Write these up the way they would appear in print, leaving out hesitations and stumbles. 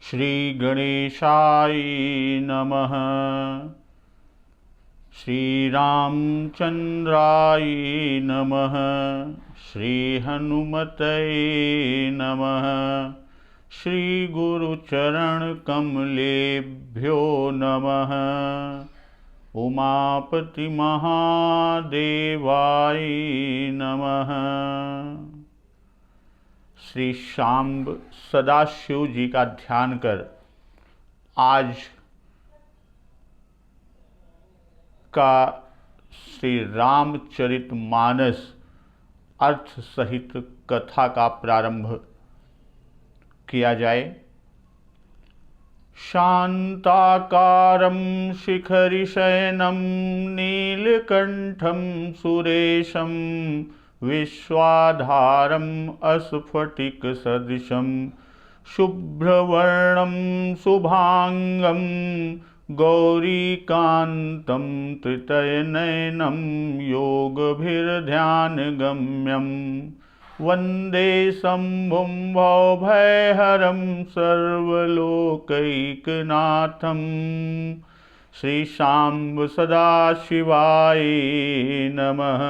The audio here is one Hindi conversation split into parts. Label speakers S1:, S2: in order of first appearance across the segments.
S1: श्री गणेशाय नमः। श्री रामचंद्राय नमः। श्री हनुमते नमः। श्री गुरुचरण कमलेभ्यो नमः। उमापति महादेवाय नमः। श्री शांब सदाशिव जी का ध्यान कर आज का श्री रामचरितमानस अर्थ सहित कथा का प्रारंभ किया जाए। शांताकारं शिखरिशयनं नीलकंठं सुरेशं विश्वाधारम् अस्फटिकसदृशं शुभ्रवर्णं शुभांगं गौरीकान्तं त्रितयनयनं योगभिर्ध्यानगम्यं वन्दे शम्भुं भवभयहरं सर्वलोकैकनाथं श्री शांब सदाशिवाय नमः।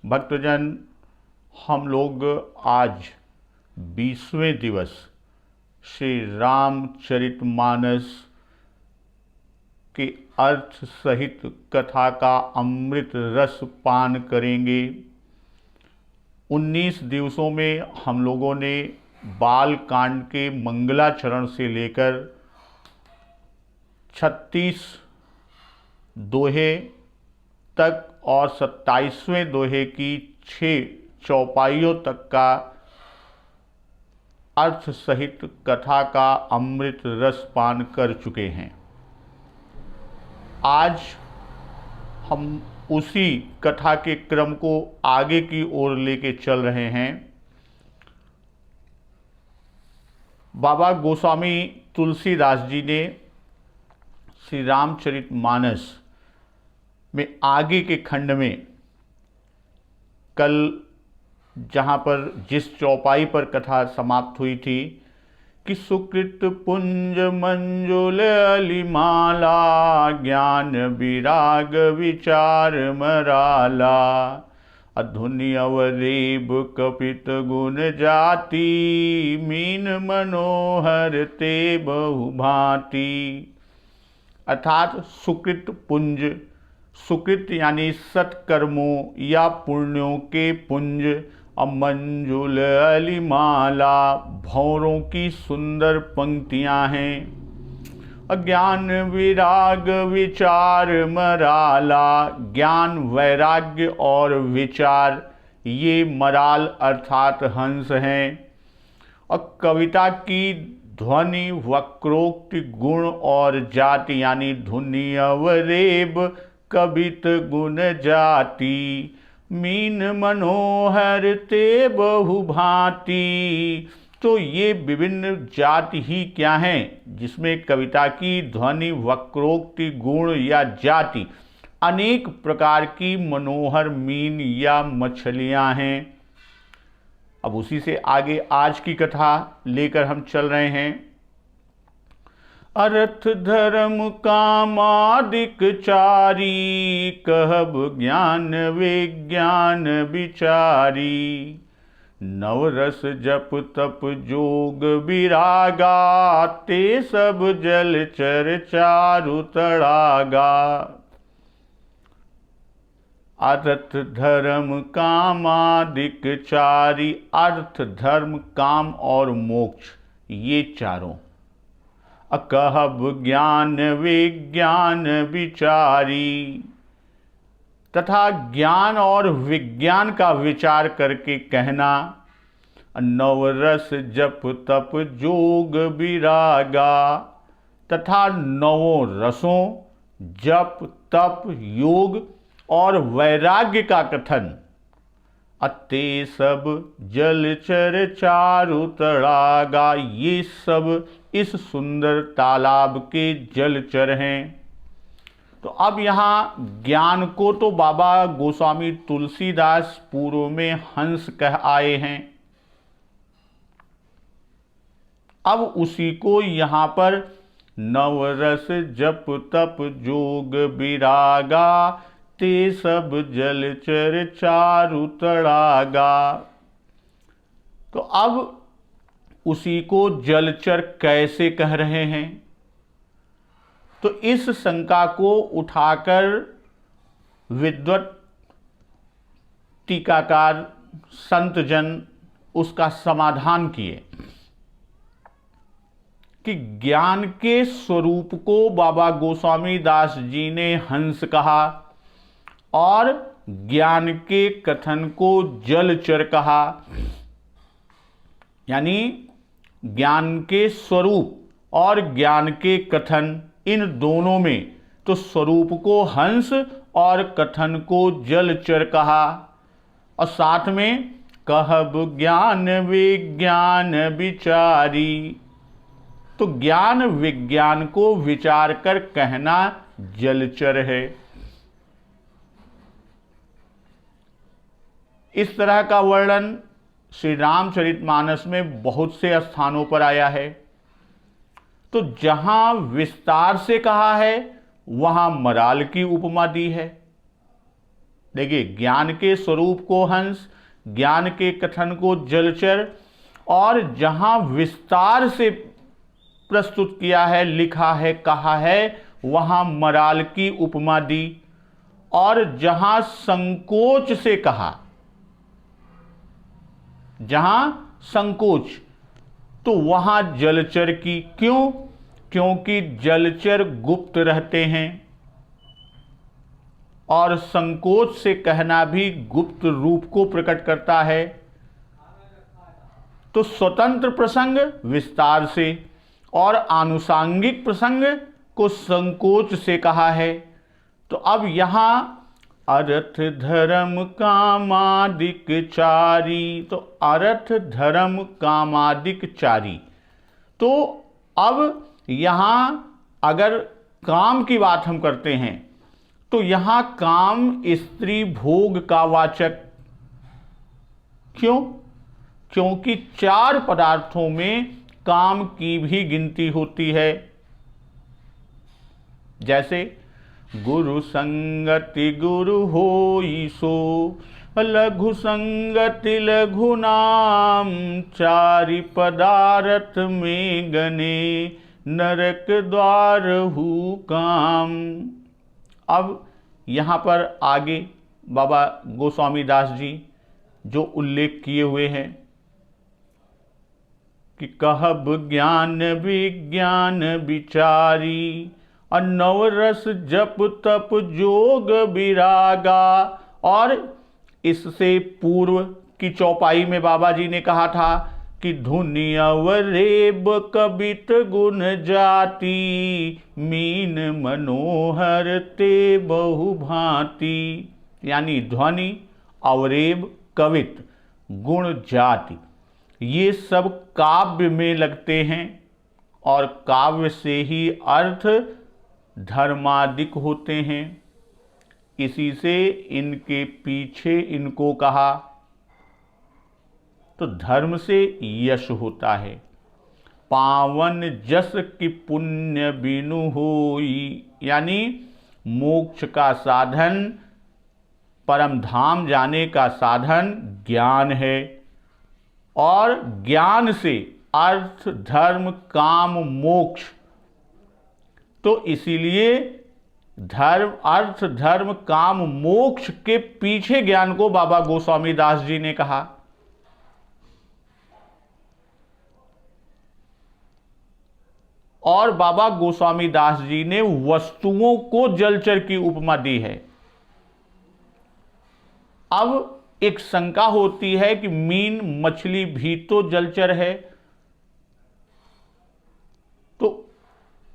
S1: भक्तजन, हम लोग आज 20वें दिवस श्री रामचरितमानस के अर्थ सहित कथा का अमृत रस पान करेंगे। 19 दिवसों में हम लोगों ने बाल कांड के मंगलाचरण से लेकर 36 दोहे तक और 27वें दोहे की 6 चौपाइयों तक का अर्थ सहित कथा का अमृत रस पान कर चुके हैं। आज हम उसी कथा के क्रम को आगे की ओर लेके चल रहे हैं। बाबा गोस्वामी तुलसीदास जी ने श्री रामचरितमानस में आगे के खंड में कल जहाँ पर जिस चौपाई पर कथा समाप्त हुई थी कि सुकृत पुंज मंजुल अलिमाला ज्ञान विराग विचार मराला अधुनि अवरेब कपित गुण जाति मीन मनोहर ते बहुभांति। अर्थात सुकृत पुंज, सुकृत यानी सत्कर्मों या पुण्यों के पुंज, और मंजुल अलिमाला भौरों की सुंदर पंक्तियां हैं। अज्ञान विराग विचार मराला, ज्ञान वैराग्य और विचार ये मराल अर्थात हंस हैं। और कविता की ध्वनि वक्रोक्ति गुण और जाति यानी धुनि अवरेब कवित गुण जाति मीन मनोहर ते बहुभांति। तो ये विभिन्न जाति ही क्या हैं जिसमें कविता की ध्वनि वक्रोक्ति गुण या जाति अनेक प्रकार की मनोहर मीन या मछलियां हैं। अब उसी से आगे आज की कथा लेकर हम चल रहे हैं। अर्थ धर्म कामादिक चारी कहब ज्ञान विज्ञान विचारी नवरस जप तप जोग विरागा ते सब जलचर चारु तड़ागा। अर्थ धर्म कामादिक चारी, अर्थ धर्म काम और मोक्ष ये चारों। अकहब ज्ञान विज्ञान विचारी, तथा ज्ञान और विज्ञान का विचार करके कहना। नवरस जप तप जोग विरागा, तथा नवों रसों जप तप योग और वैराग्य का कथन। अते सब जलचर चारु तड़ागा, ये सब इस सुंदर तालाब के जलचर हैं। तो अब यहाँ ज्ञान को तो बाबा गोस्वामी तुलसीदास पूर्व में हंस कह आए हैं। अब उसी को यहाँ पर नवरस जप तप जोग विरागा, ते सब जलचर चारु तड़ागा। तो अब उसी को जलचर कैसे कह रहे हैं? तो इस शंका को उठाकर विद्वत, टीकाकार, संत जन उसका समाधान किए कि ज्ञान के स्वरूप को बाबा गोस्वामी दास जी ने हंस कहा और ज्ञान के कथन को जलचर कहा। यानी ज्ञान के स्वरूप और ज्ञान के कथन, इन दोनों में तो स्वरूप को हंस और कथन को जलचर कहा। और साथ में कहब ज्ञान विज्ञान विचारी, तो ज्ञान विज्ञान को विचार कर कहना जलचर है। इस तरह का वर्णन श्री रामचरितमानस में बहुत से स्थानों पर आया है। तो जहां विस्तार से कहा है वहां मराल की उपमा दी है। देखिए, ज्ञान के स्वरूप को हंस, ज्ञान के कथन को जलचर, और जहां विस्तार से प्रस्तुत किया है, लिखा है, कहा है, वहां मराल की उपमा दी। और जहां संकोच से कहा, जहां संकोच, तो वहां जलचर की। क्यों? क्योंकि जलचर गुप्त रहते हैं और संकोच से कहना भी गुप्त रूप को प्रकट करता है। तो स्वतंत्र प्रसंग विस्तार से और आनुषांगिक प्रसंग को संकोच से कहा है। तो अब यहां अर्थ धर्म कामादिक चारी, तो अर्थ धर्म कामादिक चारी। तो अब यहां अगर काम की बात हम करते हैं तो यहां काम स्त्री भोग का वाचक। क्यों? क्योंकि 4 पदार्थों में काम की भी गिनती होती है। जैसे गुरु संगति गुरु होई सो, लघु संगति लघु नाम, 4 पदार्थ में गने, नरक द्वार हु काम। अब यहाँ पर आगे बाबा गोस्वामी दास जी जो उल्लेख किए हुए हैं कि कहब ज्ञान विज्ञान विचारी, और नवरस जप तप जोग विरागा। और इससे पूर्व की चौपाई में बाबा जी ने कहा था कि धुनि अवरेब कबित गुण जाति, मीन मनोहर ते बहु भांति। यानी ध्वनि, अवरेब, कवित, गुण, जाति, ये सब काव्य में लगते हैं और काव्य से ही अर्थ धर्मादिक होते हैं। इसी से इनके पीछे इनको कहा। तो धर्म से यश होता है। पावन जस की पुण्य बिनु होई, यानी मोक्ष का साधन, परम धाम जाने का साधन ज्ञान है। और ज्ञान से अर्थ धर्म काम मोक्ष। तो इसीलिए धर्म, अर्थ धर्म काम मोक्ष के पीछे ज्ञान को बाबा गोस्वामी दास जी ने कहा। और बाबा गोस्वामी दास जी ने वस्तुओं को जलचर की उपमा दी है। अब एक शंका होती है कि मीन मछली भी तो जलचर है, तो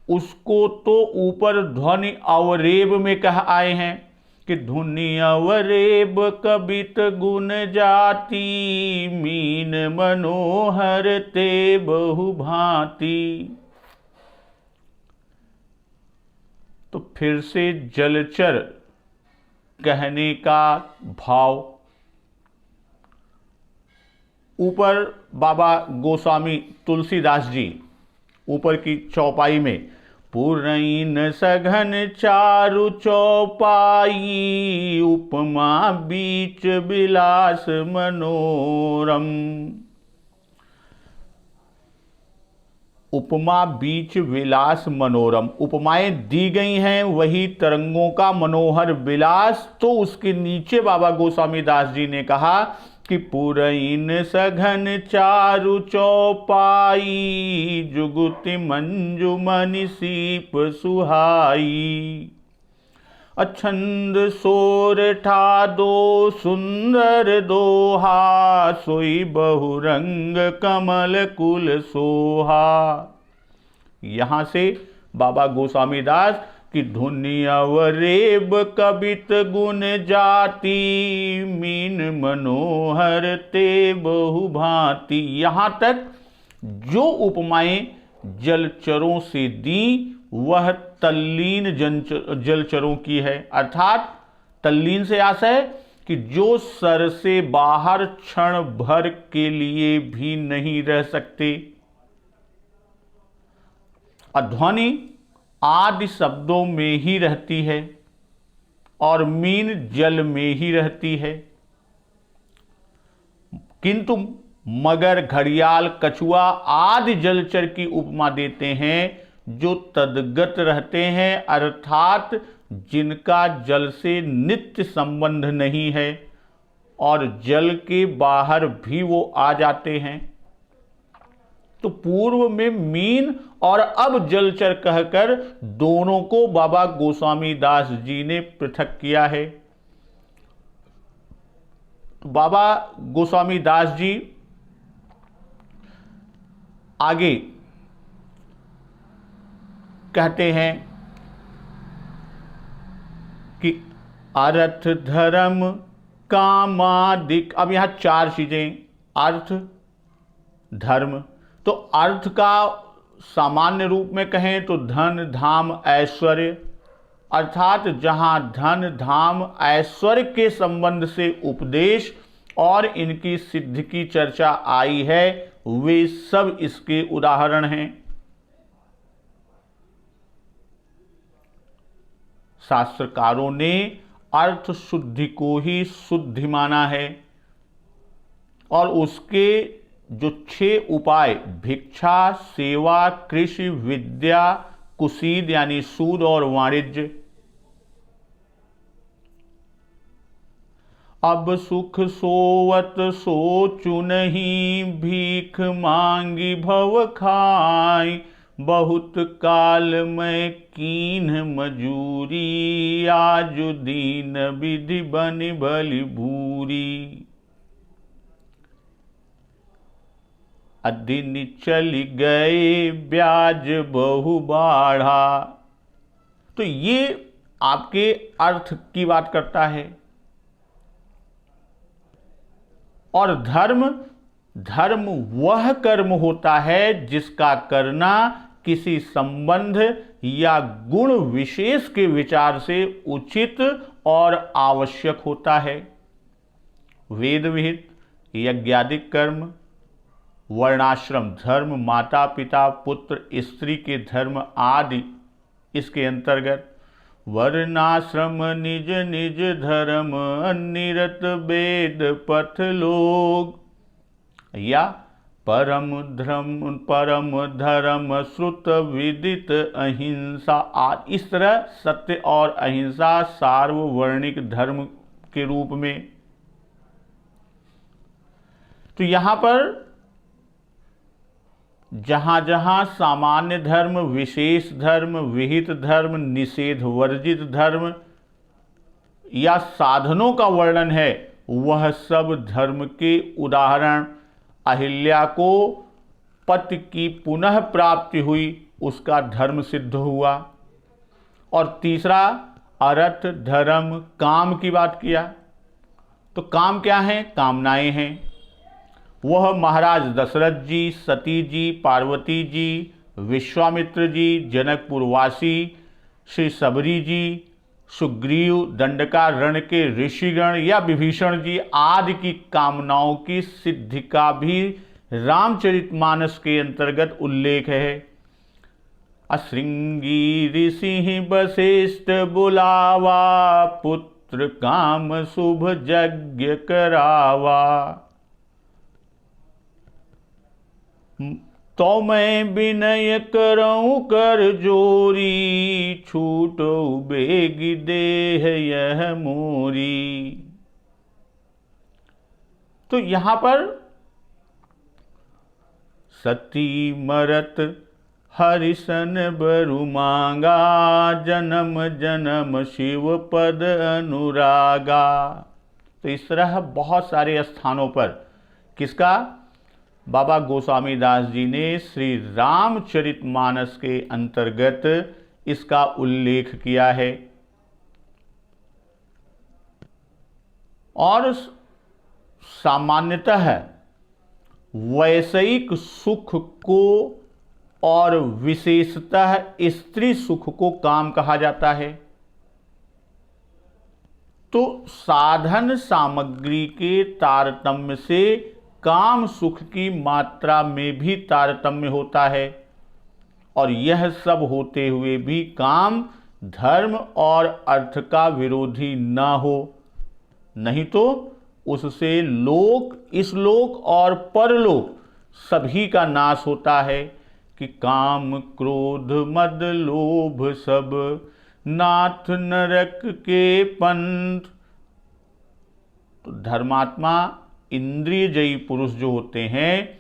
S1: उसको तो ऊपर ध्वनि अवरेब में कह आए हैं कि धुनि अवरेब कबित गुण जाति, मीन मनोहर ते बहु भांति। तो फिर से जलचर कहने का भाव। ऊपर बाबा गोस्वामी तुलसीदास जी ऊपर की चौपाई में, पुरैन सघन चारु चौपाई, उपमा बीच विलास मनोरम। उपमा बीच विलास मनोरम, उपमाएं दी गई हैं वही तरंगों का मनोहर विलास। तो उसके नीचे बाबा गोस्वामी दास जी ने कहा कि पुरैन सघन चारु चौपाई, जुगुति मंजुमनि सीप सुहाई। अछंद सोरठा दो सुंदर दोहा, सोई बहुरंग कमल कुल सोहा। यहां से बाबा गोस्वामी दास की धुनि अवरेब कबित गुण जाति, मीन मनोहर ते बहु भांति। यहां तक जो उपमाएं जलचरों से दी वह तल्लीन जलचरों की है, अर्थात तल्लीन से आशय कि जो सर से बाहर क्षण भर के लिए भी नहीं रह सकते। ध्वनि आदि शब्दों में ही रहती है और मीन जल में ही रहती है, किंतु मगर, घड़ियाल, कछुआ आदि जलचर की उपमा देते हैं जो तद्गत रहते हैं, अर्थात जिनका जल से नित्य संबंध नहीं है और जल के बाहर भी वो आ जाते हैं। तो पूर्व में मीन और अब जलचर कहकर दोनों को बाबा गोस्वामी दास जी ने पृथक किया है। बाबा गोस्वामी दास जी आगे कहते हैं कि अर्थ धर्म कामादिक। अब यहां चार चीजें, अर्थ धर्म। तो अर्थ का सामान्य रूप में कहें तो धन धाम ऐश्वर्य, अर्थात जहां धन धाम ऐश्वर्य के संबंध से उपदेश और इनकी सिद्धि की चर्चा आई है, वे सब इसके उदाहरण हैं। शास्त्रकारों ने अर्थ शुद्धि को ही शुद्धि माना है और उसके जो 6 उपाय, भिक्षा, सेवा, कृषि, विद्या, कुसीद यानी सूद और वाणिज्य। अब सुख सोवत सोचु नहीं, भीख मांगी भव खाई, बहुत काल में कीन्ह मजूरी, आजु दीन विधि बनि भली भूरी। अदिन चली गए ब्याज बहु बाढ़ा। तो ये आपके अर्थ की बात करता है। और धर्म, धर्म वह कर्म होता है जिसका करना किसी संबंध या गुण विशेष के विचार से उचित और आवश्यक होता है। वेद विहित यज्ञादिक कर्म, वर्णाश्रम धर्म, माता पिता पुत्र स्त्री के धर्म आदि इसके अंतर्गत। वर्णाश्रम निज निज धर्म, निरत वेद पथ लोग, या परम धर्म श्रुत विदित अहिंसा आदि। इस तरह सत्य और अहिंसा सार्ववर्णिक धर्म के रूप में। तो यहां पर जहां जहां सामान्य धर्म, विशेष धर्म, विहित धर्म, निषेध वर्जित धर्म या साधनों का वर्णन है, वह सब धर्म के उदाहरण। अहिल्या को पति की पुनः प्राप्ति हुई, उसका धर्म सिद्ध हुआ। और तीसरा अर्थ धर्म काम की बात किया। तो काम क्या है? कामनाएं हैं। वह महाराज दशरथ जी, सती जी, पार्वती जी, विश्वामित्र जी, जनकपुरवासी श्री सबरी जी, सुग्रीव, दंडकारण्य के ऋषिगण या विभीषण जी आदि की कामनाओं की सिद्धि का भी रामचरितमानस के अंतर्गत उल्लेख है। अश्रृंगी ऋषि वशिष्ठ बुलावा, पुत्र काम शुभ यज्ञ करावा। तो मैं विनय करऊं कर जोरी, छूटो बेग देह यह मोरी। तो यहां पर सती मरत हरिशन बरु मांगा, जन्म जन्म शिव पद अनुरागा। तो इस तरह बहुत सारे स्थानों पर किसका, बाबा गोस्वामी दास जी ने श्री रामचरितमानस के अंतर्गत इसका उल्लेख किया है। और सामान्यतः वैषयिक सुख को और विशेषतः स्त्री सुख को काम कहा जाता है। तो साधन सामग्री के तारतम्य से काम सुख की मात्रा में भी तारतम्य होता है, और यह सब होते हुए भी काम धर्म और अर्थ का विरोधी न हो, नहीं तो उससे लोक, इस लोक और परलोक सभी का नाश होता है। कि काम क्रोध मद लोभ सब, नाथ नरक के पंथ। तो धर्मात्मा इंद्रियजयी पुरुष जो होते हैं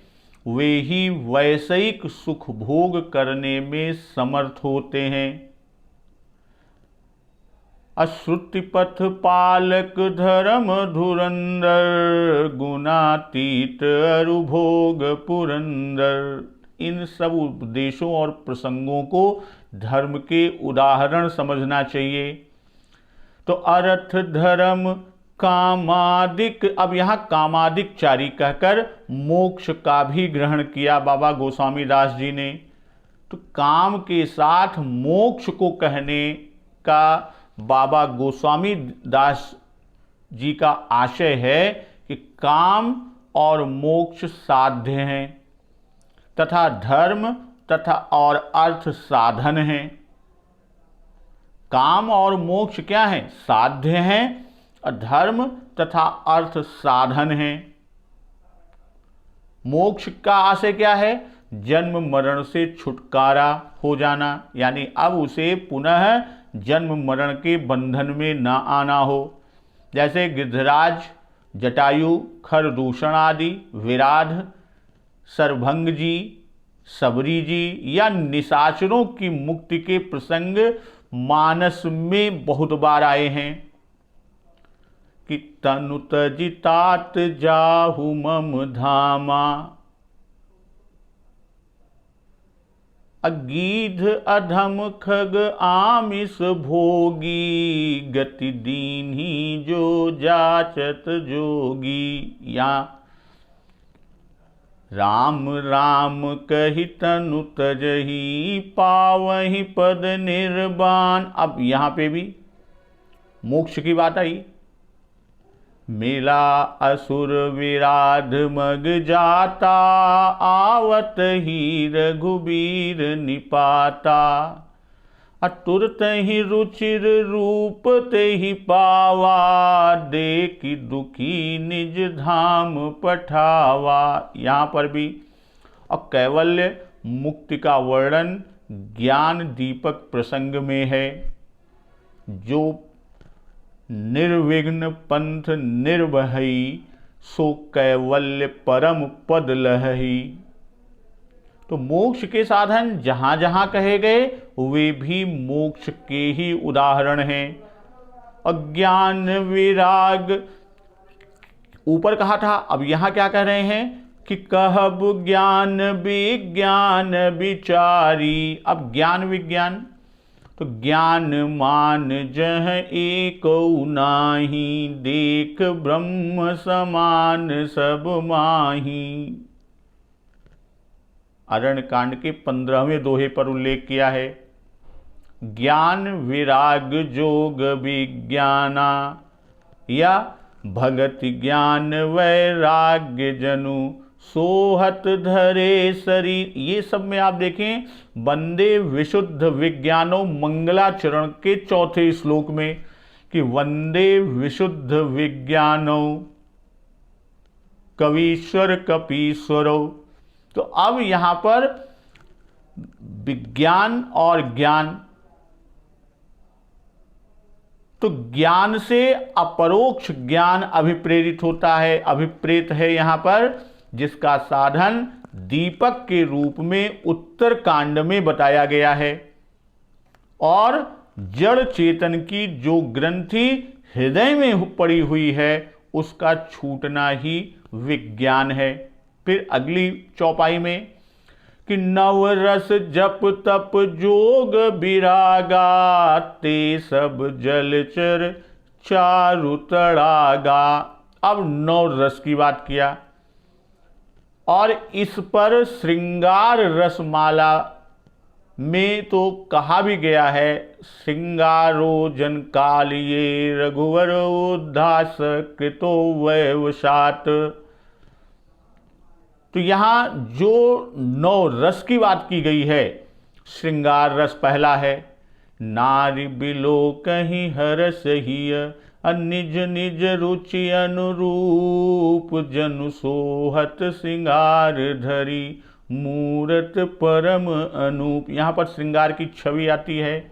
S1: वे ही वैषयिक सुख भोग करने में समर्थ होते हैं। अश्रुतिपथ पालक धर्म धुरंधर, गुणातीत अरुभोग पुरंदर। इन सब उपदेशों और प्रसंगों को धर्म के उदाहरण समझना चाहिए। तो अर्थ धर्म कामादिक, अब यहां कामादिक चारी कहकर मोक्ष का भी ग्रहण किया बाबा गोस्वामी दास जी ने। तो काम के साथ मोक्ष को कहने का बाबा गोस्वामी दास जी का आशय है कि काम और मोक्ष साध्य हैं, तथा धर्म तथा और अर्थ साधन हैं। काम और मोक्ष क्या है, साध्य हैं, और धर्म तथा अर्थ साधन हैं। मोक्ष का आशय क्या है, जन्म मरण से छुटकारा हो जाना, यानी अब उसे पुनः जन्म मरण के बंधन में न आना हो। जैसे गिद्धराज, जटायु, खरदूषण आदि, विराध, सरभंग जी, सबरी जी या निशाचरों की मुक्ति के प्रसंग मानस में बहुत बार आए हैं। कि तनु तजि तात जाहु मम धामा, अगीध अधम खग आमिष भोगी, गति दीन्ही जो जाचत जोगी। या राम राम कहि तनु तजहि, पावहि पद निर्वाण। अब यहां पे भी मोक्ष की बात आई। मिला असुर विराध मग जाता, आवत ही रघुबीर निपाता, अतुरत ही रुचिर रूप ते ही पावा, देखि दुखी निज धाम पठावा। यहाँ पर भी और कैवल्य मुक्ति का वर्णन ज्ञान दीपक प्रसंग में है। जो निर्विघ्न पंथ निर्भयी, सो कैवल्य परम पद लहई। तो मोक्ष के साधन जहां जहां कहे गए वे भी मोक्ष के ही उदाहरण हैं। अज्ञान विराग ऊपर कहा था, अब यहां क्या कह रहे हैं कि कहब ज्ञान विज्ञान विचारी। अब ज्ञान विज्ञान, तो ज्ञान मान जह एक नाही, देख ब्रह्म समान सब माही। अरण्य कांड के 15वें दोहे पर उल्लेख किया है। ज्ञान विराग जोग विज्ञाना, या भगति ज्ञान वैराग्य जनु, सोहत धरे शरीर, ये सब में आप देखें वंदे विशुद्ध विज्ञानो मंगलाचरण के चौथे श्लोक में कि वंदे विशुद्ध विज्ञानो कवीश्वर कपीश्वरो। तो अब यहां पर विज्ञान और ज्ञान, तो ज्ञान से अपरोक्ष ज्ञान अभिप्रेरित होता है, अभिप्रेत है यहां पर, जिसका साधन दीपक के रूप में उत्तर कांड में बताया गया है। और जड़ चेतन की जो ग्रंथि हृदय में पड़ी हुई है उसका छूटना ही विज्ञान है। फिर अगली चौपाई में कि नवरस जप तप जोग विरागा, ते सब जलचर चारु तड़ागा। अब नौ रस की बात किया और इस पर श्रृंगार रसमाला में तो कहा भी गया है, श्रृंगारो जन कालिये रघुवर उद्धास कृतो वैवशात। तो यहां जो नौ रस की बात की गई है, श्रृंगार रस पहला है, नारी बिलो कहीं हरस हिय, निज निज रुचि अनुरूप, जनु सोहत श्रृंगार धरी, मूरत परम अनूप। यहाँ पर श्रृंगार की छवि आती है,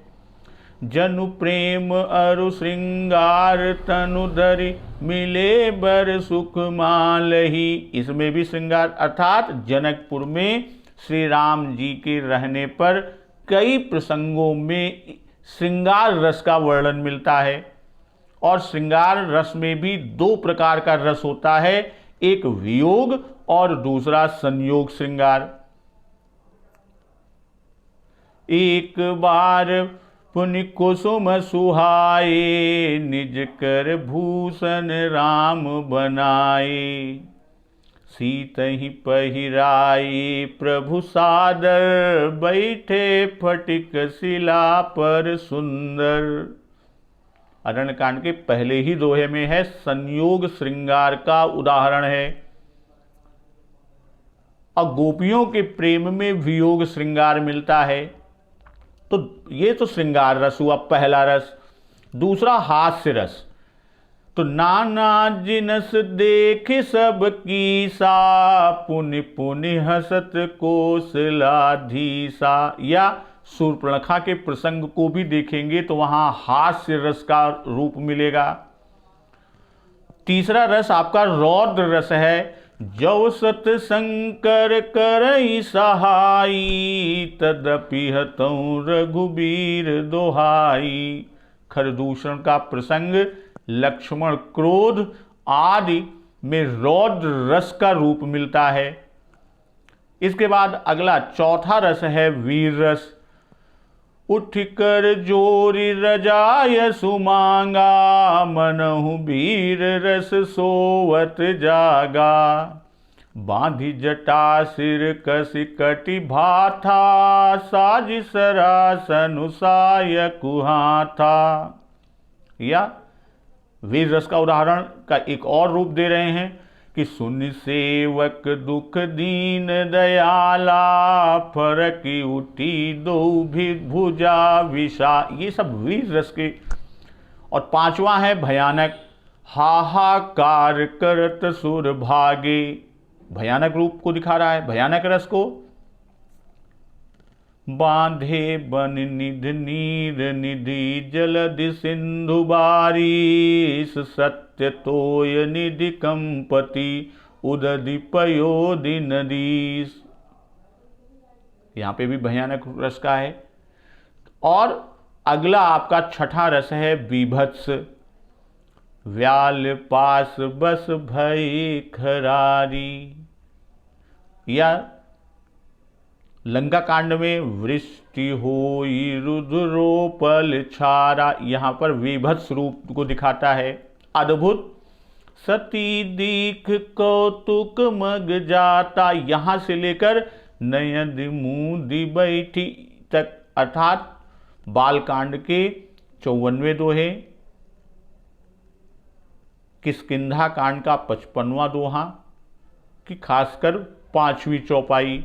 S1: जनु प्रेम अरु श्रृंगार तनु धरी, मिले बर सुख मालही। इसमें भी श्रृंगार, अर्थात जनकपुर में श्री राम जी के रहने पर कई प्रसंगों में श्रृंगार रस का वर्णन मिलता है। और श्रृंगार रस में भी दो प्रकार का रस होता है, एक वियोग और दूसरा संयोग श्रृंगार। एक बार पुनि कुसुम सुहाए, निज कर भूषण राम बनाए, सीतहि पहिराए प्रभु सादर, बैठे फटिक शिला पर सुंदर। अरण्य कांड के पहले ही दोहे में है, संयोग श्रृंगार का उदाहरण है। और गोपियों के प्रेम में वियोग श्रृंगार मिलता है। तो ये तो श्रृंगार रस हुआ पहला रस। दूसरा हास्य रस, तो नाना जिनस देख सब कीसा, पुनि पुनि हसत कोसलाधीसा। या शूर्पणखा के प्रसंग को भी देखेंगे तो वहां हास्य रस का रूप मिलेगा। तीसरा रस आपका रौद्र रस है, जव सत शंकर करई सहाई, तदपि हतौ रघुबीर दोहाई। खरदूषण का प्रसंग, लक्ष्मण क्रोध आदि में रौद्र रस का रूप मिलता है। इसके बाद अगला चौथा रस है वीर रस, उठ कर जोरी रजाय सुमांगा, मनहु वीर रस सोवत जागा, बांधी जटा सिर कसी कटि भाथा, साज सरासन साय कुहाथा। या वीर रस का उदाहरण का एक और रूप दे रहे हैं कि सुन सेवक दुख दीन दयाला, फरकी उठी दो भी भुजा विषा। ये सब वीर रस के। और पांचवा है भयानक, हाहाकार करत सुर भागे। भयानक रूप को दिखा रहा है, भयानक रस को। बांधे बन निध नीर निधि, जलधि सिंधु बारिश, सत्य तोय निधि कंपति, उदधि पयोधि नदीस। यहां पे भी भयानक रस का है। और अगला आपका छठा रस है बीभत्स, व्याल पास बस भई खरारी। या लंका कांड में वृष्टि होई रुद्रोपल छारा, यहां पर विभत्स रूप को दिखाता है। अद्भुत सती दीख कौतुक मग जाता, यहां से लेकर नयन मुंदी बैठी तक, अर्थात बालकांड के 54वें दोहे, किष्किंधा कांड का 55वां दोहा, कि खासकर 5वीं चौपाई,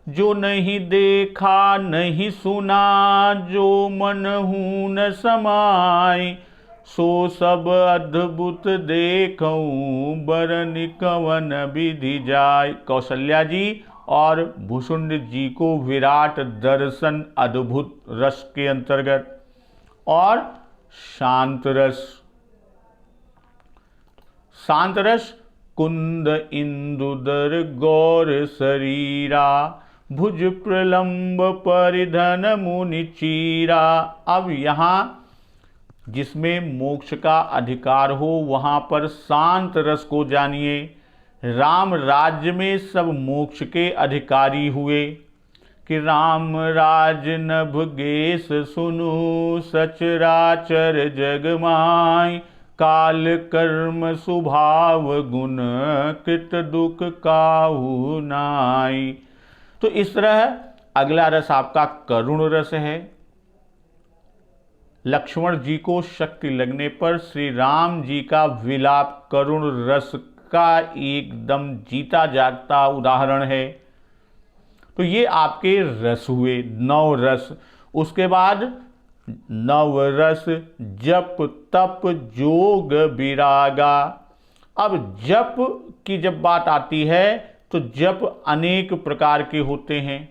S1: जो नहीं देखा नहीं सुना जो मनहु न समाय, सो सब अद्भुत देखऊं बरन कवन विधि जाय। कौशल्या जी और भुसुंड जी को विराट दर्शन अद्भुत रस के अंतर्गत, और शांत रस, शांत रस कुंद इंदुदर गौर शरीरा, भुज प्रलंब परिधन मुनि चीरा। अब यहाँ जिसमें मोक्ष का अधिकार हो वहाँ पर शांत रस को जानिए। राम राज्य में सब मोक्ष के अधिकारी हुए कि राम राज नभ गेस सुनु, सचराचर जग माय, काल कर्म स्वभाव गुण कृत दुख काहू नाय। तो इस तरह अगला रस आपका करुण रस है। लक्ष्मण जी को शक्ति लगने पर श्री राम जी का विलाप करुण रस का एकदम जीता जागता उदाहरण है। तो ये आपके रस हुए, 9 रस। उसके बाद 9 रस जप तप जोग विरागा। अब जप की जब बात आती है तो जप अनेक प्रकार के होते हैं।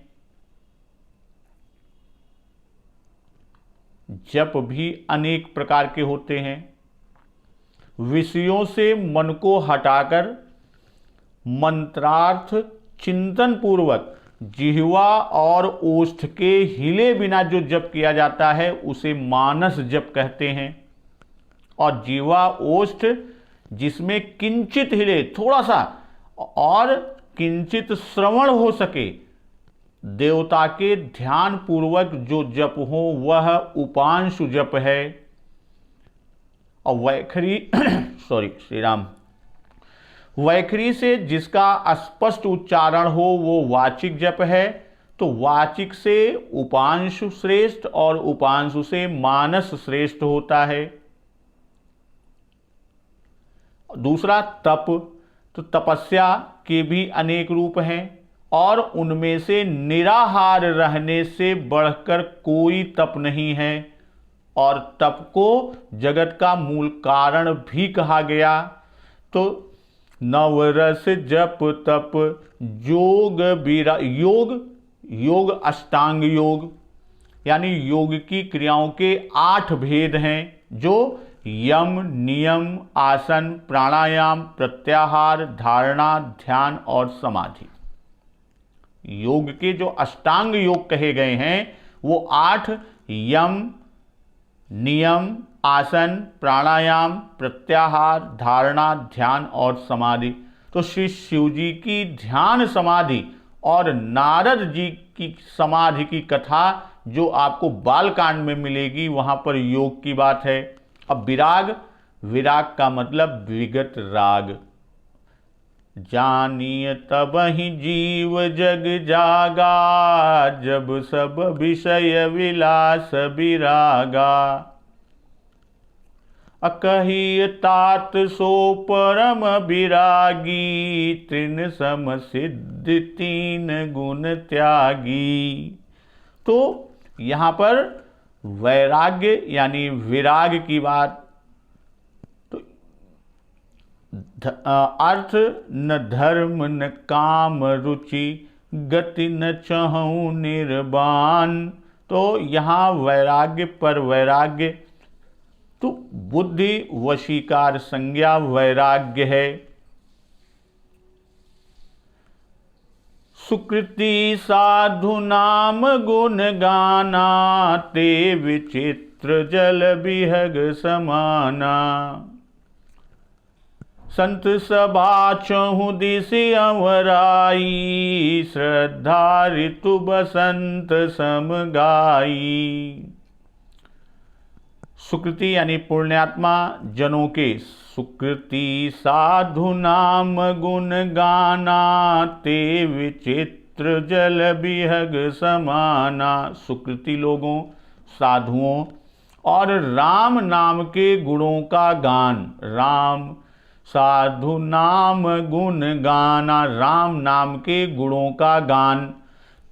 S1: जप भी अनेक प्रकार के होते हैं। विषयों से मन को हटाकर मंत्रार्थ चिंतन पूर्वक जिह्वा और ओष्ठ के हिले बिना जो जप किया जाता है उसे मानस जप कहते हैं। और जिह्वा ओष्ठ जिसमें किंचित हिले, थोड़ा सा, और किंचित श्रवण हो सके, देवता के ध्यान पूर्वक जो जप हो वह उपांशु जप है। और वैखरी श्री राम, वैखरी से जिसका स्पष्ट उच्चारण हो वो वाचिक जप है। तो वाचिक से उपांशु श्रेष्ठ और उपांशु से मानस श्रेष्ठ होता है। दूसरा तप, तो तपस्या के भी अनेक रूप हैं और उनमें से निराहार रहने से बढ़कर कोई तप नहीं है। और तप को जगत का मूल कारण भी कहा गया। तो 9 रस जप तप जोग विरा, योग अष्टांग योग, यानी योग की क्रियाओं के 8 भेद हैं, जो यम नियम आसन प्राणायाम प्रत्याहार धारणा ध्यान और समाधि। योग के जो अष्टांग योग कहे गए हैं वो 8 यम नियम आसन प्राणायाम प्रत्याहार धारणा ध्यान और समाधि। तो श्री शिव जी की ध्यान समाधि और नारद जी की समाधि की कथा जो आपको बालकांड में मिलेगी, वहां पर योग की बात है। अब विराग, विराग का मतलब विगत राग। जानिय तबहि जीव जग जागा, जब सब विषय विलास विरागा। अकहिय तात सो परम विरागी, तृण सम सिद्ध 3 गुण त्यागी। तो यहाँ पर वैराग्य यानी विराग की बात। अर्थ न धर्म न काम रुचि, गति न चहु निर्वाण। तो यहाँ वैराग्य पर वैराग्य, तो बुद्धि वशीकार संज्ञा वैराग्य है। सुकृति साधु नाम गुण गाना, ते विचित्र जल बिहग समाना। संत सभा चहु दिसि अवराई, श्रद्धा ऋतु बसंत सम गाई। सुकृति यानी पुण्यात्मा जनों के, सुकृति साधु नाम गुण गाना, ते विचित्र जल बिहग समाना। सुकृति लोगों साधुओं और राम नाम के गुणों का गान, राम साधु नाम गुण गाना, राम नाम के गुणों का गान।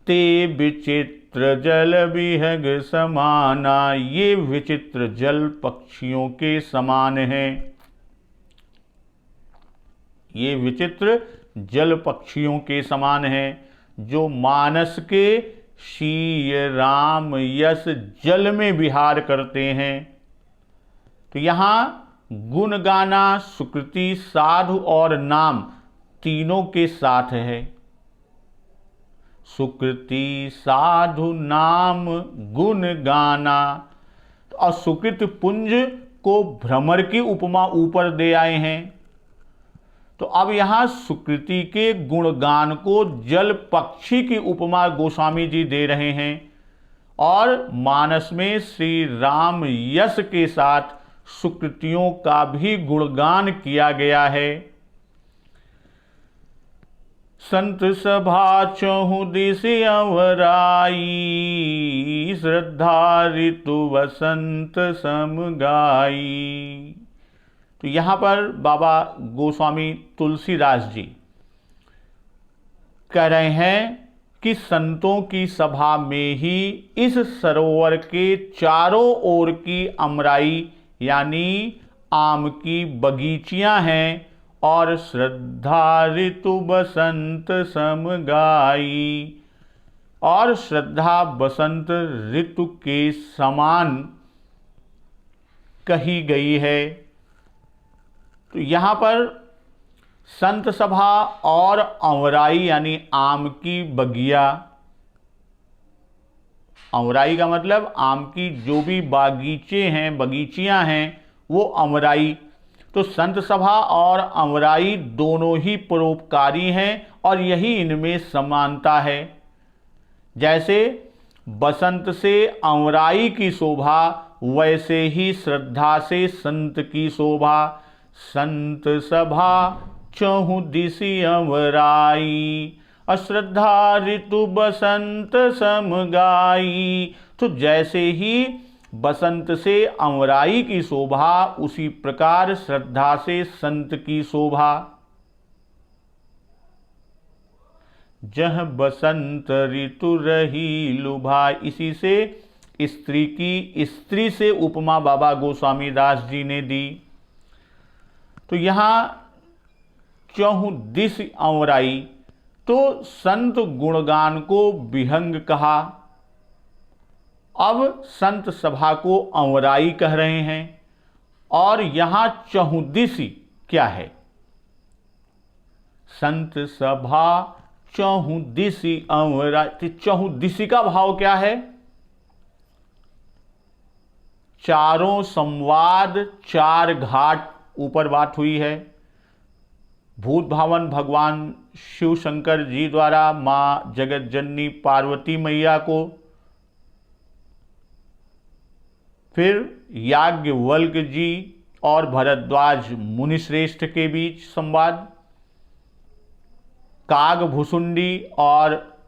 S1: ते विचित्र जल विहग समाना, ये विचित्र जल पक्षियों के समान हैं। ये विचित्र जल पक्षियों के समान हैं जो मानस के शीय राम यश जल में विहार करते हैं। तो यहां गुण गाना, सुकृति, साधु और नाम तीनों के साथ है। सुकृति, साधु, नाम, गुण गाना। और सुकृत पुंज को भ्रमर की उपमा ऊपर दे आए हैं। तो अब यहां सुकृति के गुणगान को जल पक्षी की उपमा गोस्वामी जी दे रहे हैं और मानस में श्री राम यश के साथ सुकृतियों का भी गुणगान किया गया है। संत सभा चहु दिस अवराई, श्रद्धा ऋतु वसंत सम गाई। तो यहां पर बाबा गोस्वामी तुलसीदास जी कह रहे हैं कि संतों की सभा में ही इस सरोवर के चारों ओर की अमराई यानी आम की बगीचियां हैं और श्रद्धा ऋतु बसंत सम गाई, और श्रद्धा बसंत ऋतु के समान कही गई है। तो यहां पर संत सभा और अमराई यानी आम की बगिया, अमराई का मतलब आम की जो भी बागीचे हैं, बगीचियां हैं, वो अमराई। तो संत सभा और अमराई दोनों ही परोपकारी हैं और यही इनमें समानता है। जैसे बसंत से अमराई की शोभा, वैसे ही श्रद्धा से संत की शोभा। संत सभा चहु दिसि अमराई, अश्रद्धा ऋतु बसंत सम गाई। तो जैसे ही बसंत से अमराई की शोभा, उसी प्रकार श्रद्धा से संत की शोभा। जह बसंत ऋतु रही लुभा, इसी से स्त्री की स्त्री से उपमा बाबा गोस्वामी दास जी ने दी। तो यहां चहु दिस अमराई, तो संत गुणगान को विहंग कहा। अब संत सभा को अमराई कह रहे हैं और यहां चहुदिसी क्या है? संत सभा चहुदिसी अमराई। चहुदिसी का भाव क्या है? चारों संवाद, चार घाट, ऊपर बात हुई है। भूत भावन भगवान शिव शंकर जी द्वारा मां जगत जननी पार्वती मैया को, फिर याज्ञवल्क्य जी और भरद्वाज मुनिश्रेष्ठ के बीच संवाद, कागभुसुंडी और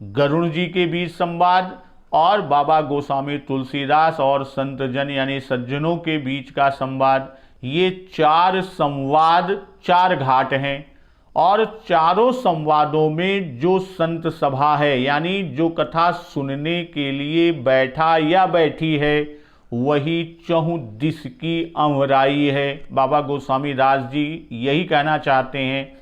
S1: गरुण जी के बीच संवाद, और बाबा गोस्वामी तुलसीदास और संतजन यानी सज्जनों के बीच का संवाद। ये चार संवाद, चार घाट हैं और चारों संवादों में जो संत सभा है यानी जो कथा सुनने के लिए बैठा या बैठी है, वही चहुदिस की अमराई है। बाबा गोस्वामी दास जी यही कहना चाहते हैं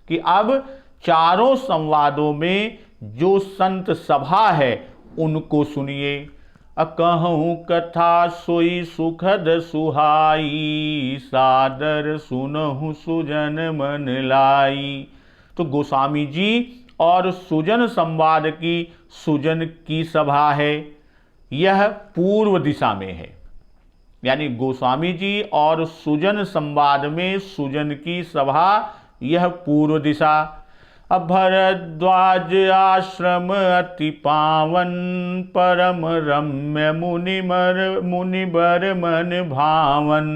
S1: कि अब चारों संवादों में जो संत सभा है उनको सुनिए। अकहूँ कथा सोई सुखद सुहाई, सादर सुनहु सुजन मन लाई। तो गोस्वामी जी और सुजन संवाद की सुजन की सभा है, यह पूर्व दिशा में है। यानी गोस्वामी जी और सुजन संवाद में सुजन की सभा, यह पूर्व दिशा। अब भरद्वाज आश्रम अति पावन, परम रम्य मुनिबर मन भावन।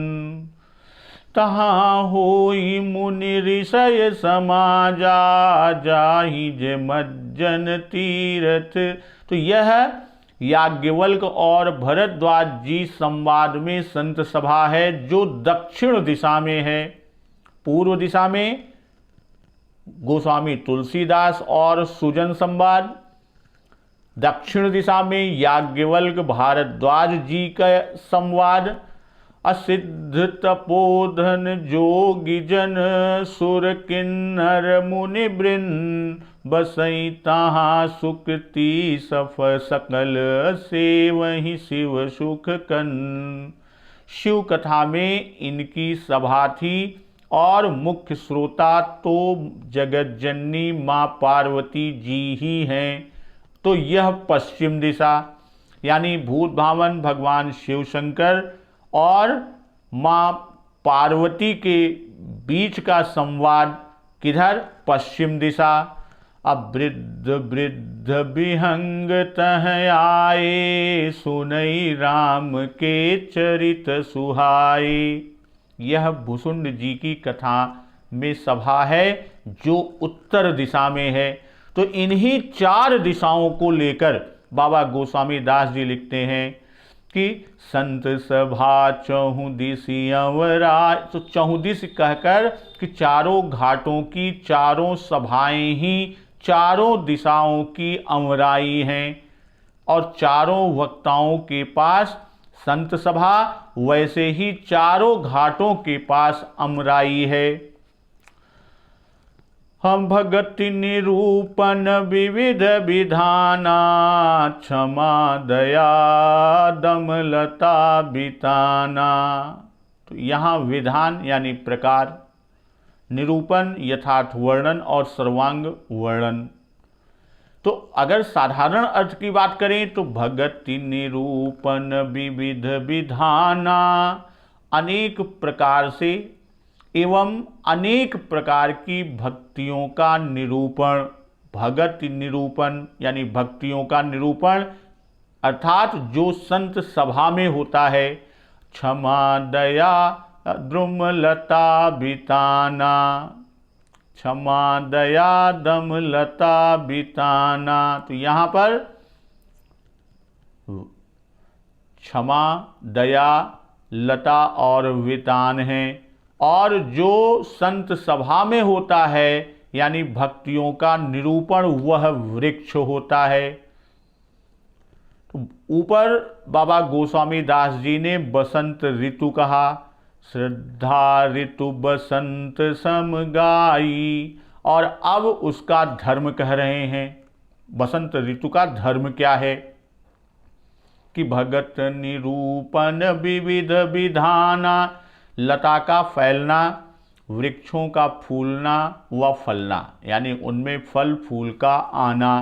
S1: तहाँ होई मुनि ऋषय समाजा, जाहि जे मज्जन तीर्थ। तो यह याज्ञवल्क्य और भरद्वाज जी संवाद में संत सभा है जो दक्षिण दिशा में है। पूर्व दिशा में गोस्वामी तुलसीदास और सुजन संवाद, दक्षिण दिशा में याज्ञवल्क्य भारद्वाज जी का संवाद, असिद्ध तपोधन जोगी जन सुर किन्नर मुनि वृंद बसई तहाँ सुकृति सफ सकल से वही शिव सुख कन। शिव कथा में इनकी सभा थी और मुख्य श्रोता तो जगत जननी माँ पार्वती जी ही हैं। तो यह पश्चिम दिशा यानी भूत भावन भगवान शिव शंकर और माँ पार्वती के बीच का संवाद किधर? पश्चिम दिशा। अब वृद्ध वृद्ध विहंग तह आए सुनई राम के चरित सुहाए। यह भुसुंड जी की कथा में सभा है जो उत्तर दिशा में है। तो इन्हीं 4 दिशाओं को लेकर बाबा गोस्वामी दास जी लिखते हैं कि संत सभा चहुदिसी अवराय। तो चहुदिस कहकर कि चारों घाटों की चारों सभाएं ही चारों दिशाओं की अमराई हैं और चारों वक्ताओं के पास संत सभा वैसे ही चारों घाटों के पास अमराई है। हम भगति निरूपण विविध विधाना क्षमा दया दमलता बिताना। तो यहाँ विधान यानी प्रकार, निरूपण यथार्थ वर्णन और सर्वांग वर्णन। तो अगर साधारण अर्थ की बात करें तो भगति निरूपण विविध विधाना, अनेक प्रकार से एवं अनेक प्रकार की भक्तियों का निरूपण। भगति निरूपण यानी भक्तियों का निरूपण अर्थात जो संत सभा में होता है। क्षमा दया द्रुमलता बिताना, क्षमा दया दमलता बिताना। तो यहाँ पर क्षमा दया लता और वितान है और जो संत सभा में होता है यानी भक्तियों का निरूपण वह वृक्ष होता है। तो ऊपर बाबा गोस्वामी दास जी ने बसंत ऋतु कहा, श्रद्धा ऋतु बसंत सम गाई, और अब उसका धर्म कह रहे हैं। बसंत ऋतु का धर्म क्या है कि भगत निरूपण विविध विधाना, लता का फैलना, वृक्षों का फूलना व फलना यानी उनमें फल फूल का आना।